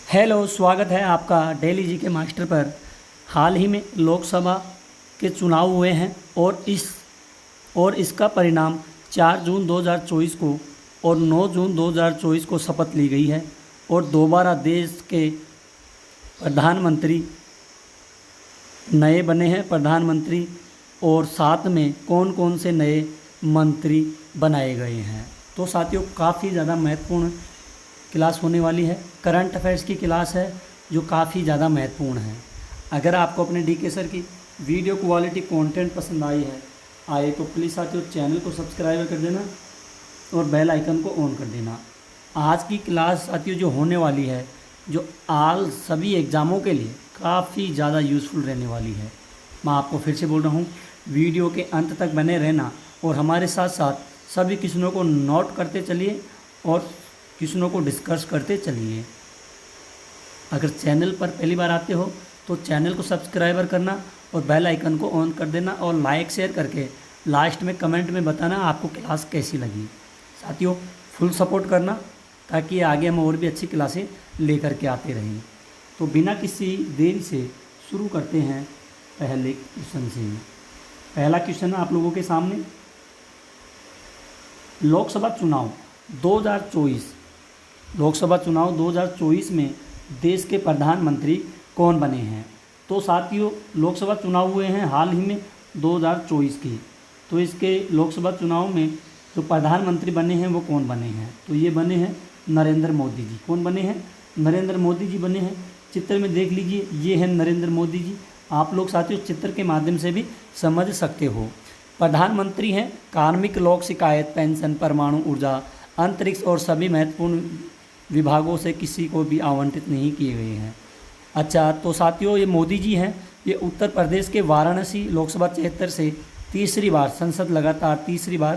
Hello, स्वागत है आपका डेली जी के मास्टर पर। हाल ही में लोकसभा के चुनाव हुए हैं और इसका परिणाम 4 जून 2024 को और 9 जून 2024 को शपथ ली गई है और दोबारा देश के प्रधानमंत्री नए बने हैं प्रधानमंत्री। और साथ में कौन कौन से नए मंत्री बनाए गए हैं। तो साथियों, काफ़ी ज़्यादा महत्वपूर्ण क्लास होने वाली है। करंट अफेयर्स की क्लास है जो काफ़ी ज़्यादा महत्वपूर्ण है। अगर आपको अपने डीके सर की वीडियो क्वालिटी कंटेंट पसंद आए तो प्लीज़ साथियों चैनल को सब्सक्राइब कर देना और बेल आइकन को ऑन कर देना। आज की क्लास साथियों जो होने वाली है, जो आल सभी एग्ज़ामों के लिए काफ़ी ज़्यादा यूज़फुल रहने वाली है। मैं आपको फिर से बोल रहा हूँ, वीडियो के अंत तक बने रहना और हमारे साथ साथ सभी क्वेश्चनों को नोट करते चलिए और क्वेश्चनों को डिस्कस करते चलिए। अगर चैनल पर पहली बार आते हो तो चैनल को सब्सक्राइबर करना और बेल आइकन को ऑन कर देना और लाइक शेयर करके लास्ट में कमेंट में बताना आपको क्लास कैसी लगी। साथियों, फुल सपोर्ट करना ताकि आगे हम और भी अच्छी क्लासें लेकर के आते रहें। तो बिना किसी देरी से शुरू करते हैं पहले क्वेश्चन से। पहला क्वेश्चन आप लोगों के सामने, लोकसभा चुनाव 2024 में देश के प्रधानमंत्री कौन बने हैं। तो साथियों, लोकसभा चुनाव हुए हैं हाल ही में 2024 के। तो इसके लोकसभा चुनाव में जो प्रधानमंत्री बने हैं वो कौन बने हैं। तो ये बने हैं नरेंद्र मोदी जी। कौन बने हैं? नरेंद्र मोदी जी बने हैं। चित्र में देख लीजिए, ये है नरेंद्र मोदी जी। आप लोग साथियों चित्र के माध्यम से भी समझ सकते हो। प्रधानमंत्री हैं कार्मिक, लोक शिकायत, पेंशन, परमाणु ऊर्जा, अंतरिक्ष और सभी महत्वपूर्ण विभागों से किसी को भी आवंटित नहीं किए गए हैं। अच्छा, तो साथियों ये मोदी जी हैं, ये उत्तर प्रदेश के वाराणसी लोकसभा क्षेत्र से तीसरी बार संसद लगातार तीसरी बार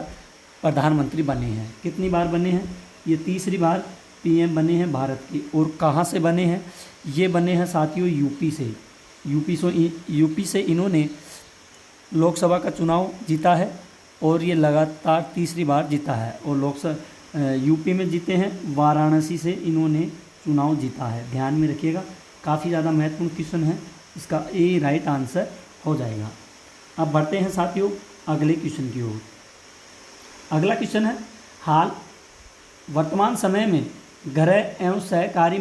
प्रधानमंत्री बने हैं। कितनी बार बने हैं? ये तीसरी बार पीएम बने हैं भारत के। और कहाँ से बने हैं? ये बने हैं साथियों यूपी से। यूपी से इन्होंने लोकसभा का चुनाव जीता है और ये लगातार तीसरी बार जीता है। और यूपी में जीते हैं, वाराणसी से इन्होंने चुनाव जीता है। ध्यान में रखिएगा, काफ़ी ज़्यादा महत्वपूर्ण क्वेश्चन है, इसका ए राइट आंसर हो जाएगा। अब बढ़ते हैं साथियों अगले क्वेश्चन की ओर। अगला क्वेश्चन है, वर्तमान समय में गृह एवं सहकारिता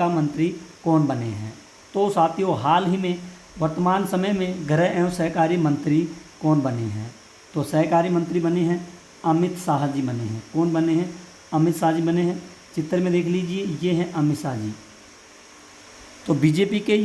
मंत्री कौन बने हैं। तो साथियों हाल ही में वर्तमान समय में गृह एवं सहकारी मंत्री कौन बने हैं। तो सहकारी मंत्री बने हैं अमित शाह जी बने हैं। कौन बने हैं? अमित शाह जी बने हैं। चित्र में देख लीजिए, ये हैं अमित शाह जी। तो बीजेपी के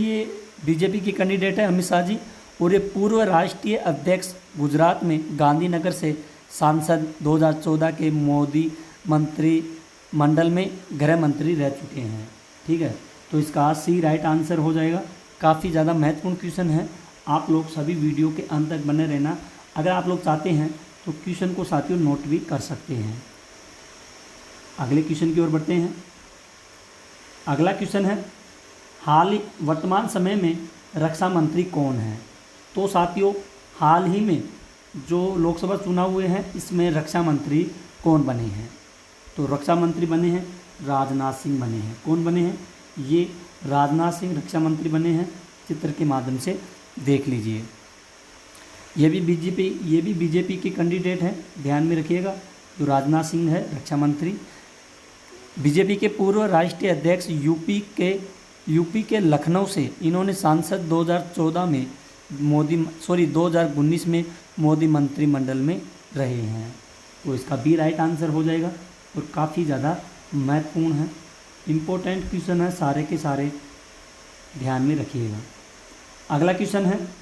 कैंडिडेट है अमित शाह जी। और ये पूर्व राष्ट्रीय अध्यक्ष, गुजरात में गांधीनगर से सांसद, 2014 के मोदी मंत्रिमंडल में गृह मंत्री रह चुके हैं। ठीक है, तो इसका सी राइट आंसर हो जाएगा। काफ़ी ज़्यादा महत्वपूर्ण क्वेश्चन है, आप लोग सभी वीडियो के अंत तक बने रहना। अगर आप लोग चाहते हैं तो क्वेश्चन को साथियों नोट भी कर सकते हैं। अगले क्वेश्चन की ओर बढ़ते हैं। अगला क्वेश्चन है, वर्तमान समय में रक्षा मंत्री कौन है। तो साथियों हाल ही में जो लोकसभा चुनाव हुए हैं इसमें रक्षा मंत्री कौन बने हैं। तो रक्षा मंत्री बने हैं राजनाथ सिंह बने हैं। कौन बने हैं? ये राजनाथ सिंह रक्षा मंत्री बने हैं। चित्र के माध्यम से देख लीजिए, ये भी बीजेपी के कैंडिडेट हैं। ध्यान में रखिएगा, जो राजनाथ सिंह है रक्षा मंत्री। बीजेपी के पूर्व राष्ट्रीय अध्यक्ष, यूपी के लखनऊ से इन्होंने सांसद 2019 में मोदी मंत्रिमंडल में रहे हैं। तो इसका बी राइट आंसर हो जाएगा। और काफ़ी ज़्यादा महत्वपूर्ण है, इम्पोर्टेंट क्वेश्चन है, सारे के सारे ध्यान में रखिएगा। अगला क्वेश्चन है,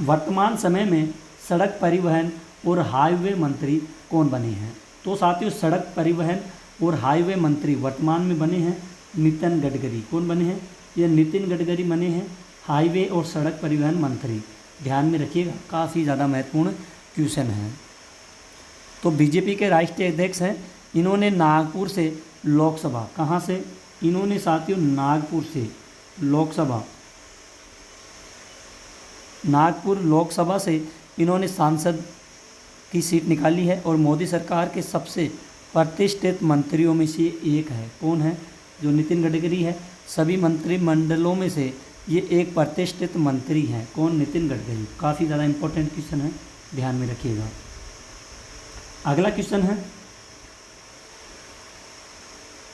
वर्तमान समय में सड़क परिवहन और हाईवे मंत्री कौन बने हैं। तो साथियों सड़क परिवहन और हाईवे मंत्री वर्तमान में बने हैं नितिन गडकरी। कौन बने हैं? ये नितिन गडकरी बने हैं हाईवे और सड़क परिवहन मंत्री। ध्यान में रखिएगा, काफ़ी ज़्यादा महत्वपूर्ण क्वेश्चन है। तो बीजेपी के राष्ट्रीय अध्यक्ष हैं, इन्होंने नागपुर से लोकसभा, कहाँ से? इन्होंने साथियों नागपुर लोकसभा से इन्होंने सांसद की सीट निकाली है और मोदी सरकार के सबसे प्रतिष्ठित मंत्रियों में से एक है। कौन है? जो नितिन गडकरी है। सभी मंत्रिमंडलों में से ये एक प्रतिष्ठित मंत्री हैं। कौन? नितिन गडकरी। काफ़ी ज़्यादा इंपॉर्टेंट क्वेश्चन है, ध्यान में रखिएगा। अगला क्वेश्चन है,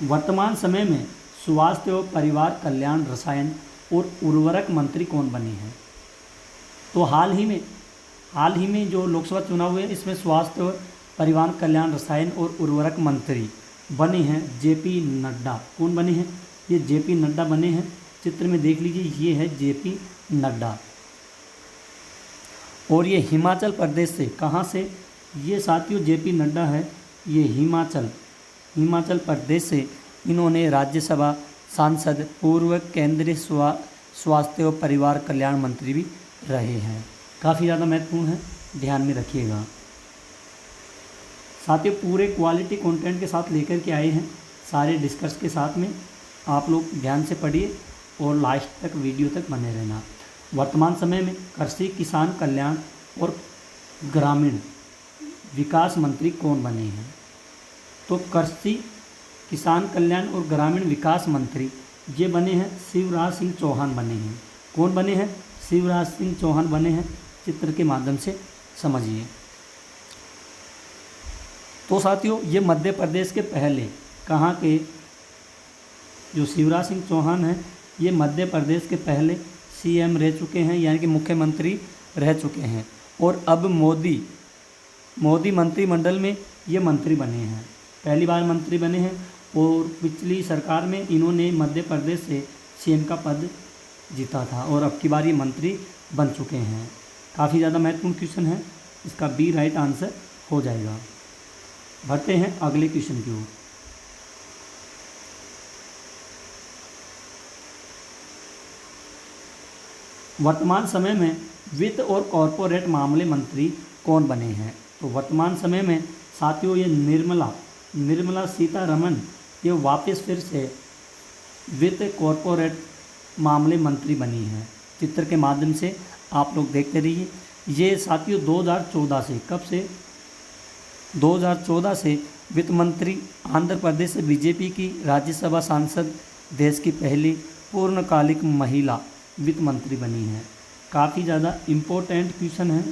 वर्तमान समय में स्वास्थ्य एवं परिवार कल्याण, रसायन और उर्वरक मंत्री कौन बने हैं? तो हाल ही में जो लोकसभा चुनाव हुए इसमें स्वास्थ्य और परिवार कल्याण, रसायन और उर्वरक मंत्री बने हैं जेपी नड्डा। कौन बने हैं? ये जेपी नड्डा बने हैं। चित्र में देख लीजिए, ये है जेपी नड्डा। और ये हिमाचल प्रदेश से, कहाँ से? ये साथियों जेपी नड्डा है, ये हिमाचल प्रदेश से इन्होंने राज्यसभा सांसद, पूर्व केंद्रीय स्वास्थ्य और परिवार कल्याण मंत्री भी रहे हैं। काफ़ी ज़्यादा महत्वपूर्ण है, ध्यान में रखिएगा। साथियों पूरे क्वालिटी कंटेंट के साथ लेकर के आए हैं, सारे डिस्कस के साथ में। आप लोग ध्यान से पढ़िए और लास्ट तक वीडियो तक बने रहना। वर्तमान समय में कृषि, किसान कल्याण और ग्रामीण विकास मंत्री कौन बने हैं? तो कृषि, किसान कल्याण और ग्रामीण विकास मंत्री ये बने हैं शिवराज सिंह चौहान बने हैं। कौन बने हैं? शिवराज सिंह चौहान बने हैं। चित्र के माध्यम से समझिए। तो साथियों ये मध्य प्रदेश के पहले, कहाँ के? जो शिवराज सिंह चौहान हैं ये मध्य प्रदेश के पहले सीएम रह चुके हैं, यानी कि मुख्यमंत्री रह चुके हैं। और अब मोदी मंत्रिमंडल में ये मंत्री बने हैं, पहली बार मंत्री बने हैं। और पिछली सरकार में इन्होंने मध्य प्रदेश से सीएम का पद जीता था और अब की बार ये मंत्री बन चुके हैं। काफ़ी ज़्यादा महत्वपूर्ण क्वेश्चन है, इसका बी राइट आंसर हो जाएगा। बढ़ते हैं अगले क्वेश्चन की ओर। वर्तमान समय में वित्त और कॉरपोरेट मामले मंत्री कौन बने हैं? तो वर्तमान समय में साथियों ये निर्मला सीतारमण ये वापस फिर से वित्त कॉरपोरेट मामले मंत्री बनी हैं। चित्र के माध्यम से आप लोग देखते रहिए। ये साथियों 2014 से, कब से? 2014 से वित्त मंत्री, आंध्र प्रदेश से बीजेपी की राज्यसभा सांसद, देश की पहली पूर्णकालिक महिला वित्त मंत्री बनी है। काफ़ी ज़्यादा इम्पोर्टेंट क्वेश्चन है,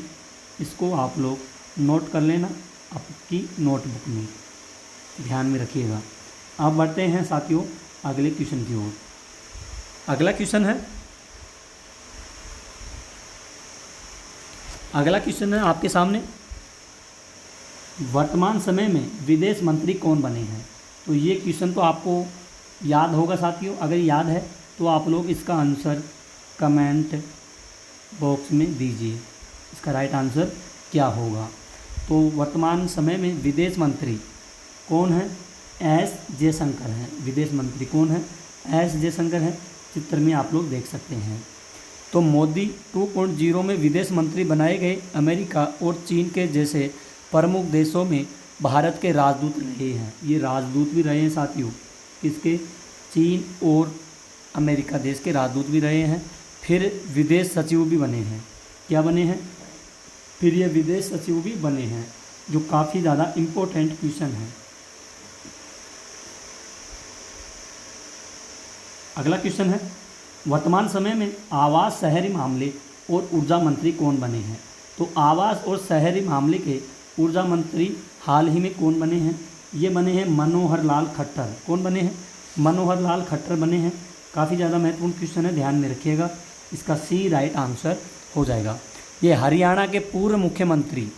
इसको आप लोग नोट कर लेना आपकी नोटबुक में, ध्यान में रखिएगा। अब बढ़ते हैं साथियों अगले क्वेश्चन की ओर। अगला क्वेश्चन है आपके सामने, वर्तमान समय में विदेश मंत्री कौन बने हैं? तो ये क्वेश्चन तो आपको याद होगा साथियों। अगर याद है तो आप लोग इसका आंसर कमेंट बॉक्स में दीजिए, इसका राइट आंसर क्या होगा। तो वर्तमान समय में विदेश मंत्री कौन है? एस जयशंकर हैं। विदेश मंत्री कौन है? एस जयशंकर हैं। चित्र में आप लोग देख सकते हैं। तो मोदी 2.0 में विदेश मंत्री बनाए गए अमेरिका और चीन के जैसे प्रमुख देशों में भारत के राजदूत रहे हैं। ये राजदूत भी रहे हैं साथियों, किसके? चीन और अमेरिका देश के राजदूत भी रहे हैं। फिर विदेश सचिव भी बने हैं। क्या बने हैं? फिर ये विदेश सचिव भी बने हैं, जो काफ़ी ज़्यादा इम्पोर्टेंट क्वेश्चन है। अगला क्वेश्चन है, वर्तमान समय में आवास, शहरी मामले और ऊर्जा मंत्री कौन बने हैं? तो आवास और शहरी मामले के ऊर्जा मंत्री हाल ही में कौन बने हैं? ये बने हैं मनोहर लाल खट्टर। कौन बने हैं? मनोहर लाल खट्टर बने हैं। काफ़ी ज़्यादा महत्वपूर्ण क्वेश्चन है, ध्यान में रखिएगा। इसका सी राइट आंसर हो जाएगा। ये हरियाणा के पूर्व मुख्यमंत्री,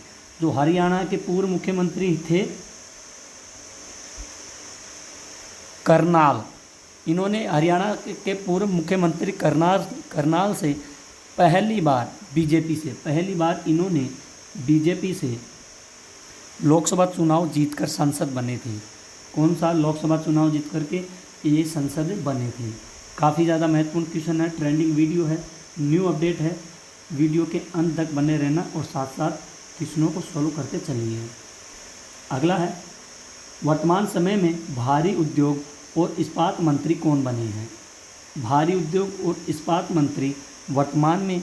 जो हरियाणा के पूर्व मुख्यमंत्री थे करनाल, इन्होंने हरियाणा के पूर्व मुख्यमंत्री करनाल से पहली बार इन्होंने बीजेपी से लोकसभा चुनाव जीतकर संसद बने थे। कौन सा? लोकसभा चुनाव जीत करके ये संसद बने थे। काफ़ी ज़्यादा महत्वपूर्ण क्वेश्चन है, ट्रेंडिंग वीडियो है, न्यू अपडेट है। वीडियो के अंत तक बने रहना और साथ साथ क्वेश्चनों को सॉल्व करते चलिए। अगला है, वर्तमान समय में भारी उद्योग और इस्पात मंत्री कौन बने हैं? भारी उद्योग और इस्पात मंत्री वर्तमान में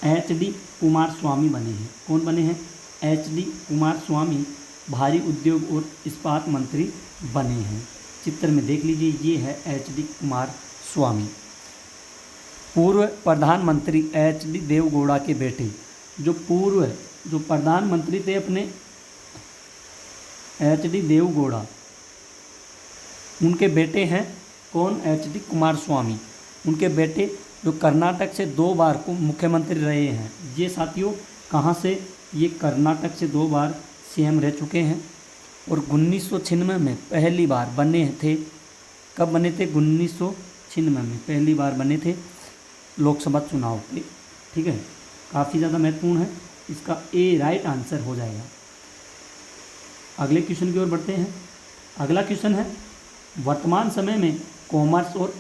एच डी कुमारस्वामी बने हैं। कौन बने हैं? एच डी कुमारस्वामी भारी उद्योग और इस्पात मंत्री बने हैं। चित्र में देख लीजिए, ये है एच.डी. कुमार स्वामी। पूर्व प्रधानमंत्री एच.डी. देवगौड़ा के बेटे, जो प्रधानमंत्री थे अपने एच.डी. देवगौड़ा, उनके बेटे हैं कौन? एच.डी. कुमार स्वामी। उनके बेटे जो कर्नाटक से 2 बार को मुख्यमंत्री रहे हैं। ये साथियों कहाँ से? ये कर्नाटक से 2 बार सीएम रह चुके हैं और 1996 में पहली बार बने थे। कब बने थे? 1996 में पहली बार बने थे लोकसभा चुनाव पे। ठीक है, काफ़ी ज़्यादा महत्वपूर्ण है, इसका ए राइट आंसर हो जाएगा। अगले क्वेश्चन की ओर बढ़ते हैं। अगला क्वेश्चन है, वर्तमान समय में कॉमर्स और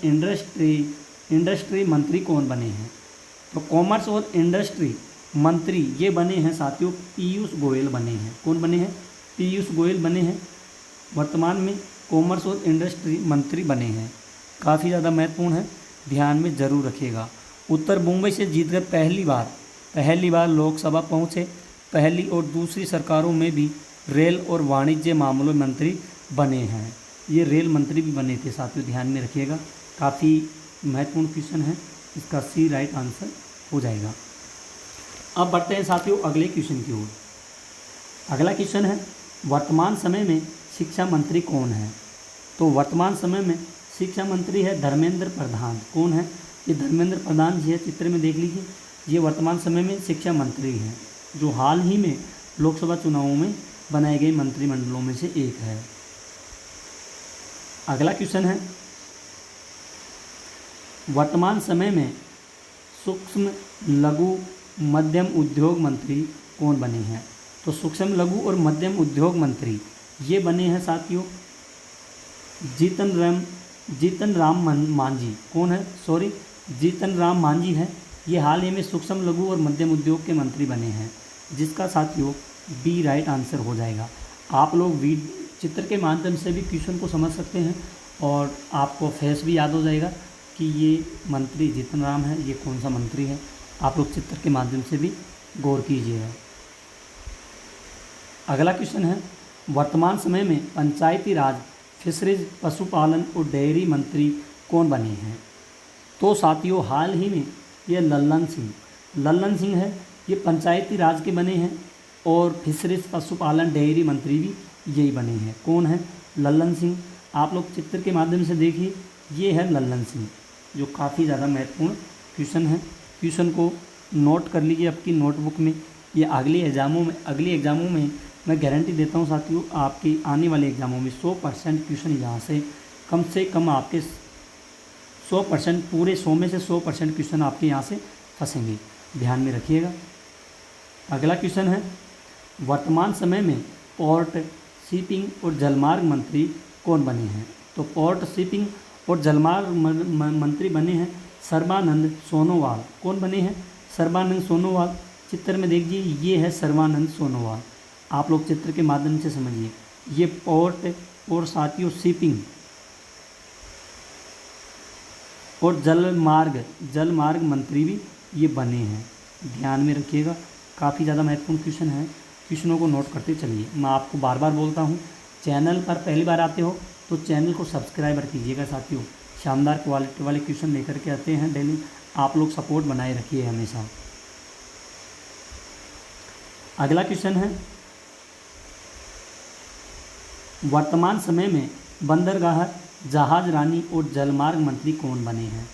इंडस्ट्री मंत्री कौन बने हैं? तो कॉमर्स और इंडस्ट्री मंत्री ये बने हैं साथियों पीयूष गोयल बने हैं। कौन बने हैं? पीयूष गोयल बने हैं। वर्तमान में कॉमर्स और इंडस्ट्री मंत्री बने हैं। काफ़ी ज़्यादा महत्वपूर्ण है, ध्यान में ज़रूर रखिएगा। उत्तर मुंबई से जीतकर पहली बार लोकसभा पहुँचे। पहली और दूसरी सरकारों में भी रेल और वाणिज्य मामलों मंत्री बने हैं। ये रेल मंत्री भी बने थे साथियों, ध्यान में रखिएगा। काफ़ी महत्वपूर्ण क्वेश्चन है, इसका सी राइट आंसर हो जाएगा। अब बढ़ते हैं साथियों अगले क्वेश्चन की ओर। अगला क्वेश्चन है, वर्तमान समय में शिक्षा मंत्री कौन है? तो वर्तमान समय में शिक्षा मंत्री है धर्मेंद्र प्रधान। कौन है? ये धर्मेंद्र प्रधान जी है, चित्र में देख लीजिए। ये वर्तमान समय में शिक्षा मंत्री हैं, जो हाल ही में लोकसभा चुनावों में बनाए गए मंत्रिमंडलों में से एक है। अगला क्वेश्चन है, वर्तमान समय में सूक्ष्म लघु मध्यम उद्योग मंत्री कौन बने हैं? तो सूक्ष्म लघु और मध्यम उद्योग मंत्री ये बने हैं साथियों जीतन राम मांझी। कौन है? सॉरी, जीतन राम मांझी है। ये हाल ही में सूक्ष्म लघु और मध्यम उद्योग के मंत्री बने हैं, जिसका साथियों बी राइट आंसर हो जाएगा। आप लोग चित्र के माध्यम से भी क्वेश्चन को समझ सकते हैं और आपको फेस भी याद हो जाएगा कि ये मंत्री जीतन राम है, ये कौन सा मंत्री है। आप लोग चित्र के माध्यम से भी गौर कीजिएगा। अगला क्वेश्चन है, वर्तमान समय में पंचायती राज, फिशरीज, पशुपालन और डेयरी मंत्री कौन बने हैं? तो साथियों हाल ही में ये लल्लन सिंह है, ये पंचायती राज के बने हैं और फिशरीज, पशुपालन, डेयरी मंत्री भी यही बने हैं। कौन है? लल्लन सिंह। आप लोग चित्र के माध्यम से देखिए, ये है लल्लन सिंह, जो काफ़ी ज़्यादा महत्वपूर्ण क्वेश्चन है। क्वेश्चन को नोट कर लीजिए आपकी नोटबुक में। ये अगले एग्ज़ामों में मैं गारंटी देता हूँ साथियों, आपके आने वाले एग्ज़ामों में 100% क्वेश्चन यहाँ से कम आपके 100%, पूरे 100 में से 100% क्वेश्चन आपके यहाँ से फंसेंगे, ध्यान में रखिएगा। अगला क्वेश्चन है, वर्तमान समय में पोर्ट, शिपिंग और जलमार्ग मंत्री कौन बने हैं? तो पोर्ट, शिपिंग और जलमार्ग मंत्री बने हैं सर्बानंद सोनोवाल। कौन बने हैं? सर्बानंद सोनोवाल। चित्र में देखिए, ये है सर्बानंद सोनोवाल। आप लोग चित्र के माध्यम से समझिए, ये पोर्ट और साथियों शिपिंग और जलमार्ग मंत्री भी ये बने हैं, ध्यान में रखिएगा। काफ़ी ज़्यादा महत्वपूर्ण क्वेश्चन है, क्वेश्चनों को नोट करते चलिए। मैं आपको बार बार बोलता हूँ, चैनल पर पहली बार आते हो तो चैनल को सब्सक्राइब कीजिएगा साथियों। शानदार क्वालिटी वाले क्वेश्चन लेकर के आते हैं डेली, आप लोग सपोर्ट बनाए रखिए हमेशा। अगला क्वेश्चन है, वर्तमान समय में बंदरगाह, जहाज रानी और जलमार्ग मंत्री कौन बने हैं?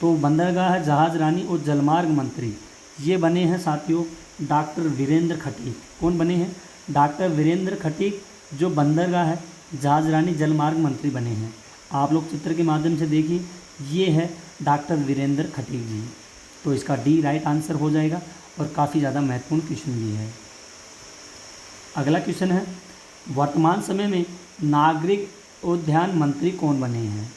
तो बंदरगाह, जहाज रानी और जलमार्ग मंत्री ये बने हैं साथियों डॉक्टर वीरेंद्र खटीक। कौन बने हैं? डॉक्टर वीरेंद्र खटीक, जो बंदरगाह, जहाज रानी, जलमार्ग मंत्री बने हैं। आप लोग चित्र के माध्यम से देखिए, ये है डॉक्टर वीरेंद्र खटीक जी। तो इसका डी राइट आंसर हो जाएगा और काफ़ी ज़्यादा महत्वपूर्ण क्वेश्चन भी है। अगला क्वेश्चन है, वर्तमान समय में नागरिक उद्यान मंत्री कौन बने हैं?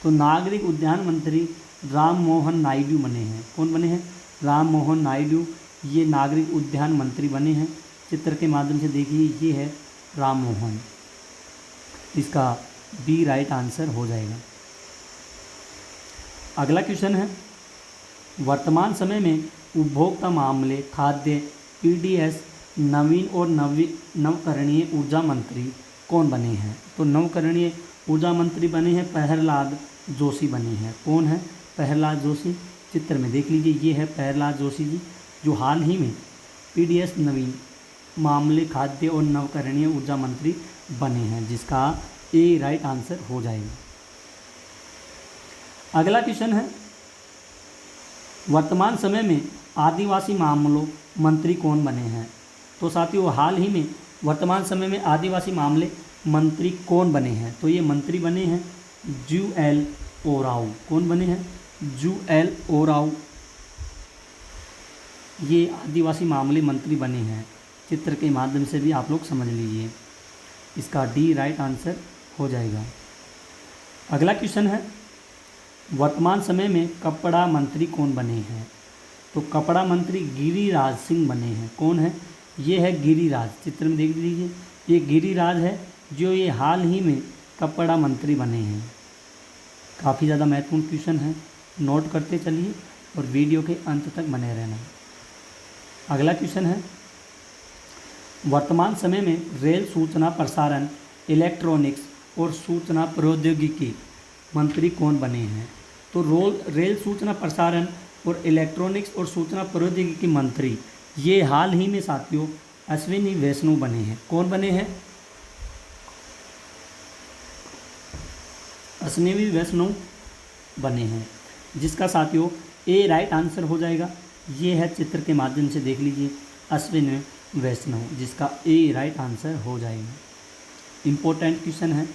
तो नागरिक उद्यान मंत्री राम मोहन नायडू बने हैं। कौन बने हैं? राम मोहन नायडू, ये नागरिक उद्यान मंत्री बने हैं। चित्र के माध्यम से देखिए, ये है राम मोहन। इसका बी राइट आंसर हो जाएगा। अगला क्वेश्चन है, वर्तमान समय में उपभोक्ता मामले, खाद्य, पीडीएस, नवीन और नवकरणीय ऊर्जा मंत्री कौन बने हैं? तो नवकरणीय ऊर्जा मंत्री बने हैं प्रहलाद जोशी बने हैं। कौन है? प्रहलाद जोशी। चित्र में देख लीजिए, ये है प्रहलाद जोशी जी, जो हाल ही में पीडीएस नवीन मामले खाद्य और नवकरणीय ऊर्जा मंत्री बने हैं, जिसका ए राइट आंसर हो जाएगा। अगला क्वेश्चन है, वर्तमान समय में आदिवासी मामलों मंत्री कौन बने हैं? तो साथियों, हाल ही में वर्तमान समय में आदिवासी मामले मंत्री कौन बने हैं? तो ये मंत्री बने हैं जूएल ओराव। कौन बने हैं? जूएल ओराव, ये आदिवासी मामले मंत्री बने हैं। चित्र के माध्यम से भी आप लोग समझ लीजिए, इसका डी राइट आंसर हो जाएगा। अगला क्वेश्चन है, वर्तमान समय में कपड़ा मंत्री कौन बने हैं? तो कपड़ा मंत्री गिरिराज सिंह बने हैं। कौन है? ये है गिरिराज। चित्र में देख लीजिए, ये गिरिराज है, जो ये हाल ही में कपड़ा मंत्री बने हैं। काफ़ी ज़्यादा महत्वपूर्ण क्वेश्चन है, नोट करते चलिए और वीडियो के अंत तक बने रहना। अगला क्वेश्चन है, वर्तमान समय में रेल सूचना प्रसारण, इलेक्ट्रॉनिक्स और सूचना प्रौद्योगिकी मंत्री कौन बने हैं? तो रेल सूचना प्रसारण और इलेक्ट्रॉनिक्स और सूचना प्रौद्योगिकी मंत्री ये हाल ही में साथियों अश्विनी वैष्णव बने हैं। कौन बने हैं? अश्विनी वैष्णव बने हैं, जिसका साथियों ए राइट आंसर हो जाएगा। ये है, चित्र के माध्यम से देख लीजिए, अश्विनी वैष्णव, जिसका ए राइट आंसर हो जाएगा। इम्पोर्टेंट क्वेश्चन है।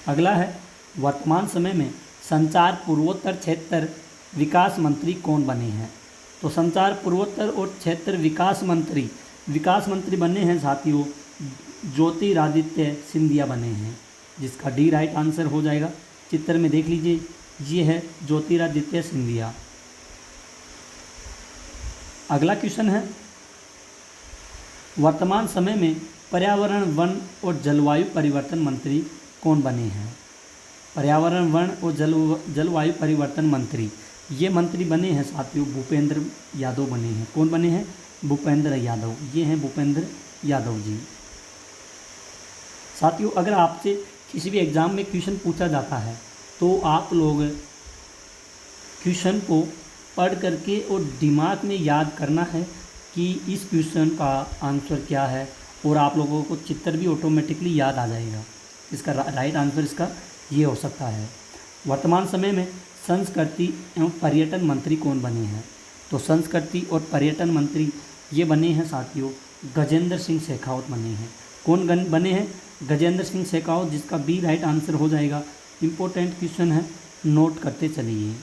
अगला है, वर्तमान समय में संचार पूर्वोत्तर क्षेत्र विकास मंत्री कौन बने हैं? तो संचार पूर्वोत्तर और क्षेत्र विकास मंत्री बने हैं साथियों ज्योतिरादित्य सिंधिया बने हैं, जिसका डी राइट आंसर हो जाएगा। चित्र में देख लीजिए, ये है ज्योतिरादित्य सिंधिया। अगला क्वेश्चन है, वर्तमान समय में पर्यावरण, वन और जलवायु परिवर्तन मंत्री कौन बने हैं? पर्यावरण, वन और जलवायु परिवर्तन मंत्री ये मंत्री बने हैं साथियों भूपेंद्र यादव बने हैं। कौन बने हैं? भूपेंद्र यादव। ये हैं भूपेंद्र यादव जी। साथियों, अगर आपसे किसी भी एग्ज़ाम में क्वेश्चन पूछा जाता है तो आप लोग क्वेश्चन को पढ़ करके और दिमाग में याद करना है कि इस क्वेश्चन का आंसर क्या है, और आप लोगों को चित्र भी ऑटोमेटिकली याद आ जाएगा। इसका राइट आंसर इसका ये हो सकता है। वर्तमान समय में संस्कृति एवं पर्यटन मंत्री कौन बने हैं? तो संस्कृति और पर्यटन मंत्री ये बने हैं साथियों गजेंद्र सिंह शेखावत बने हैं। कौन बने हैं? गजेंद्र सिंह शेखावत, जिसका बी राइट आंसर हो जाएगा। इम्पोर्टेंट क्वेश्चन है, नोट करते चलिए।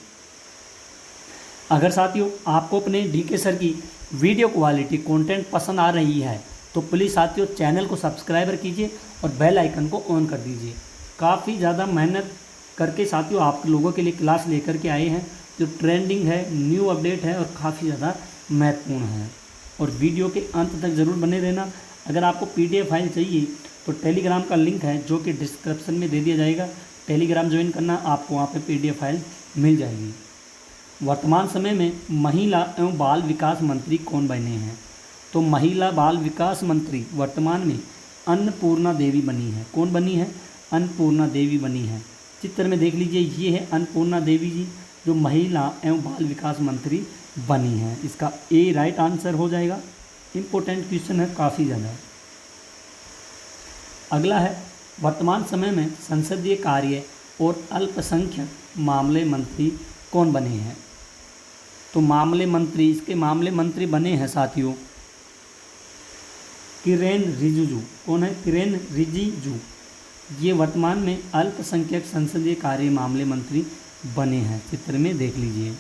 अगर साथियों आपको अपने डीके सर की वीडियो क्वालिटी कंटेंट पसंद आ रही है तो प्लीज़ साथियों चैनल को सब्सक्राइबर कीजिए और बेल आइकन को ऑन कर दीजिए। काफ़ी ज़्यादा मेहनत करके साथियों आप लोगों के लिए क्लास लेकर के आए हैं, जो ट्रेंडिंग है, न्यू अपडेट है और काफ़ी ज़्यादा महत्वपूर्ण है। और वीडियो के अंत तक ज़रूर बने रहना। अगर आपको PDF फाइल चाहिए तो टेलीग्राम का लिंक है जो कि डिस्क्रिप्शन में दे दिया जाएगा। टेलीग्राम ज्वाइन करना, आपको वहाँ पे PDF फाइल मिल जाएगी। वर्तमान समय में महिला एवं बाल विकास मंत्री कौन बने हैं? तो महिला बाल विकास मंत्री वर्तमान में अन्नपूर्णा देवी बनी है। कौन बनी है? अन्नपूर्णा देवी बनी है। चित्र में देख लीजिए, ये है अन्नपूर्णा देवी जी, जो महिला एवं बाल विकास मंत्री बनी है। इसका ए राइट आंसर हो जाएगा। इम्पोर्टेंट क्वेश्चन है काफ़ी ज़्यादा। अगला है, वर्तमान समय में संसदीय कार्य और अल्पसंख्यक मामले मंत्री कौन बने हैं? तो इसके मामले मंत्री बने हैं साथियों किरेन रिजिजू। कौन है? किरेन रिजिजू। ये वर्तमान में अल्पसंख्यक संसदीय कार्य मामले मंत्री बने हैं। चित्र में देख लीजिए।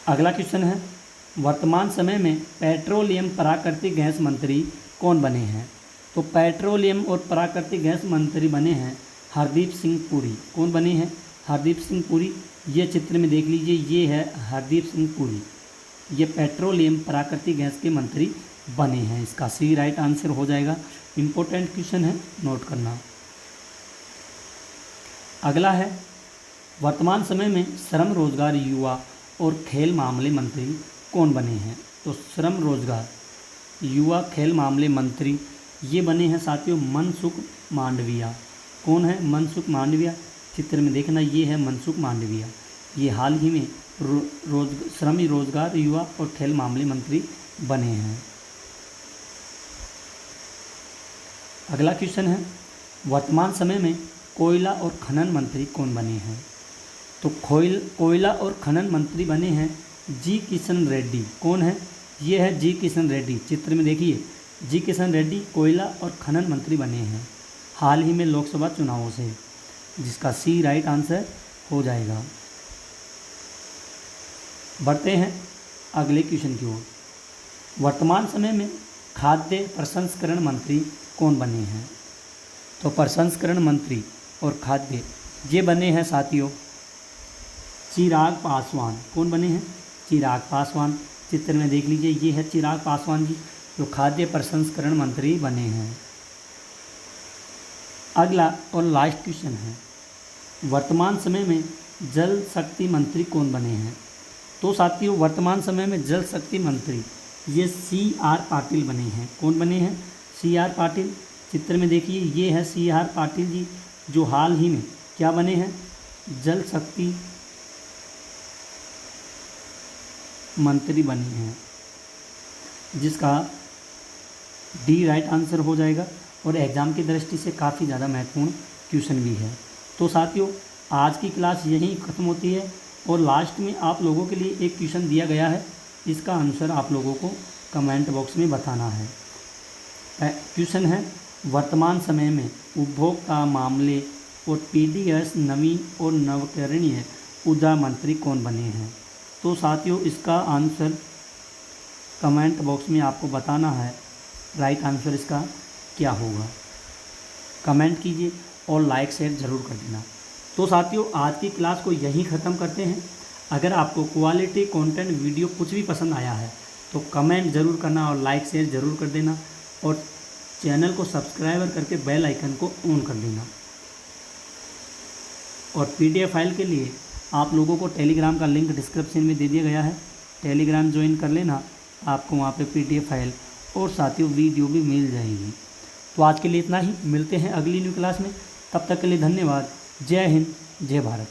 अगला क्वेश्चन है, वर्तमान समय में पेट्रोलियम प्राकृतिक गैस मंत्री कौन बने हैं? तो पेट्रोलियम और प्राकृतिक गैस मंत्री बने हैं हरदीप सिंह पुरी। कौन बने हैं? हरदीप सिंह पुरी। ये चित्र में देख लीजिए, ये है हरदीप सिंह पुरी। ये पेट्रोलियम प्राकृतिक गैस के मंत्री बने हैं। इसका सी राइट आंसर हो जाएगा। इम्पोर्टेंट क्वेश्चन है, नोट करना। अगला है, वर्तमान समय में श्रम, रोजगार, युवा और खेल मामले मंत्री कौन बने हैं? तो श्रम रोजगार युवा खेल मामले मंत्री ये बने हैं साथियों मनसुख मांडविया। कौन है? मनसुख मांडविया। चित्र में देखना, ये है मनसुख मांडविया। ये हाल ही में श्रम रोजगार युवा और खेल मामले मंत्री बने हैं। अगला क्वेश्चन है, वर्तमान समय में कोयला और खनन मंत्री कौन बने हैं? तो कोयला और खनन मंत्री बने हैं जी किशन रेड्डी। कौन है? ये है जी किशन रेड्डी। चित्र में देखिए, जी किशन रेड्डी कोयला और खनन मंत्री बने हैं हाल ही में लोकसभा चुनावों से, जिसका सी राइट आंसर हो जाएगा। बढ़ते हैं अगले क्वेश्चन की ओर। वर्तमान समय में खाद्य प्रसंस्करण मंत्री कौन बने हैं? तो प्रसंस्करण मंत्री और खाद्य ये बने हैं साथियों चिराग पासवान। कौन बने हैं? चिराग पासवान। चित्र में देख लीजिए, ये है चिराग पासवान जी जो खाद्य प्रसंस्करण मंत्री बने हैं। अगला और लास्ट क्वेश्चन है, वर्तमान समय में जल शक्ति मंत्री कौन बने हैं? तो साथियों वर्तमान समय में जल शक्ति मंत्री ये CR पाटिल बने हैं। कौन बने हैं? CR पाटिल। चित्र में देखिए, ये है CR पाटिल जी जो हाल ही में क्या बने हैं? जल शक्ति मंत्री बने हैं, जिसका डी राइट आंसर हो जाएगा और एग्ज़ाम की दृष्टि से काफ़ी ज़्यादा महत्वपूर्ण क्वेश्चन भी है। तो साथियों आज की क्लास यहीं ख़त्म होती है और लास्ट में आप लोगों के लिए एक क्वेश्चन दिया गया है, इसका आंसर आप लोगों को कमेंट बॉक्स में बताना है। क्वेश्चन है, वर्तमान समय में उपभोक्ता मामले और PDS नवीन और नवकरणीय ऊर्जा मंत्री कौन बने हैं? तो साथियों इसका आंसर कमेंट बॉक्स में आपको बताना है, राइट आंसर इसका क्या होगा। कमेंट कीजिए और लाइक शेयर ज़रूर कर देना। तो साथियों आज की क्लास को यहीं ख़त्म करते हैं। अगर आपको क्वालिटी कंटेंट वीडियो कुछ भी पसंद आया है तो कमेंट ज़रूर करना और लाइक शेयर ज़रूर कर देना और चैनल को सब्सक्राइब करके बेल आइकन को ऑन कर देना। और PDF फाइल के लिए आप लोगों को टेलीग्राम का लिंक डिस्क्रिप्शन में दे दिया गया है, टेलीग्राम ज्वाइन कर लेना, आपको वहाँ पे PDF फाइल और साथियों वीडियो भी मिल जाएगी। तो आज के लिए इतना ही, मिलते हैं अगली न्यू क्लास में, तब तक के लिए धन्यवाद। जय हिंद, जय भारत।